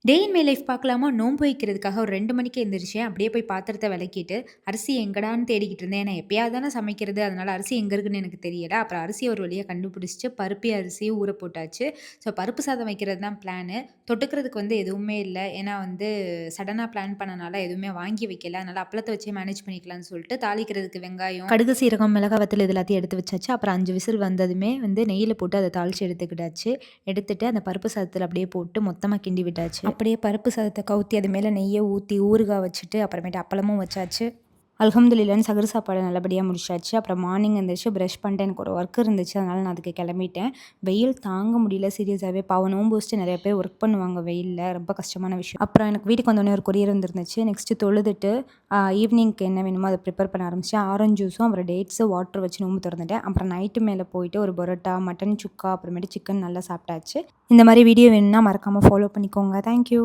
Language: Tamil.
டே இன் மை லைஃப் பார்க்கலாமா? நோன்பு வைக்கிறதுக்காக ஒரு 2 மணிக்கு எந்திரிச்சேன். அப்படியே போய் பாத்திரத்த வெளக்கிட்டு, அரிசி எங்கடான்னு தேடிக்கிட்டு இருந்தேன். ஏன்னா எப்பயாவது தானே சமைக்கிறது. அதனால அரிசி எங்க இருக்குன்னு எனக்கு தெரியல. அப்புறம் அரிசிய ஒரு வழியா கண்டுபிடிச்சுட்டு, பருப்பையும் அரிசியும் ஊற போட்டாச்சு. ஸோ பருப்பு சாதம் வைக்கிறது தான் பிளானு. தொட்டுக்கிறதுக்கு எதுவுமே இல்ல. ஏன்னா சடனா பிளான் பண்ணனால எதுவுமே வாங்கி வைக்கல. அதனால அப்பளத்த வச்சே மேனேஜ் பண்ணிக்கலாம்னு சொல்லிட்டு, தாளிக்கிறதுக்கு வெங்காயம், கடுகு, சீரகம், மிளகாய், வத்தல் இது எல்லாத்தையும் எடுத்து வச்சாச்சு. அப்புறம் 5 விசில் வந்ததுமே நெய்யில போட்டு அத தாளிச்சு எடுத்துக்கிட்டாச்சு. எடுத்துட்டு அந்த பருப்பு சாதத்துல அப்படியே போட்டு மொத்தமா கிண்டி விட்டாச்சு. அப்படியே பருப்பு சாதத்த கவுத்தி அது மேல நெய்ய ஊத்தி ஊறுகாய் வச்சுட்டு அப்புறமேட்டு அப்பளமும் வச்சாச்சு. அல்ஹம்துலில்லாஹ்ன்னு சகர் சாப்பாடு நல்லபடியா முடிச்சாச்சு. அப்புறம் மார்னிங் எந்திரிச்சு பிரஷ் பண்ணிட்டு எனக்கு ஒரு ஒர்க் இருந்துச்சு. அதனால நான் அதுக்கு கிளம்பிட்டேன். வெயில் தாங்க முடியல சீரியஸாவே. பாவம் நோன்பு வச்சுட்டு நெறைய பேர் ஒர்க் பண்ணுவாங்க வெயில்ல. ரொம்ப கஷ்டமான விஷயம். அப்புறம் எனக்கு வீட்டுக்கு வந்தோடனே ஒரு கொரியர் வந்துருந்துச்சு. நெக்ஸ்ட்டு தொழுதுட்டு ஈவினிங்க்கு என்ன வேணுமோ அத ப்ரிப்பேர் பண்ண ஆரம்பிச்சேன். ஆரஞ்சு ஜூஸும் அப்புறம் டேட்ஸு வாட்டர் வச்சு நோன்பு தொறந்துட்டேன். அப்புறம் நைட்டு மேல போயிட்டு ஒரு பரோட்டா, மட்டன் சுக்கா, அப்புறமேட்டு சிக்கன் நல்லா சாப்பிட்டாச்சு. இந்த மாரி வீடியோ வேணும்னா மறக்காம ஃபாலோ பண்ணிக்கோங்க. Thank you.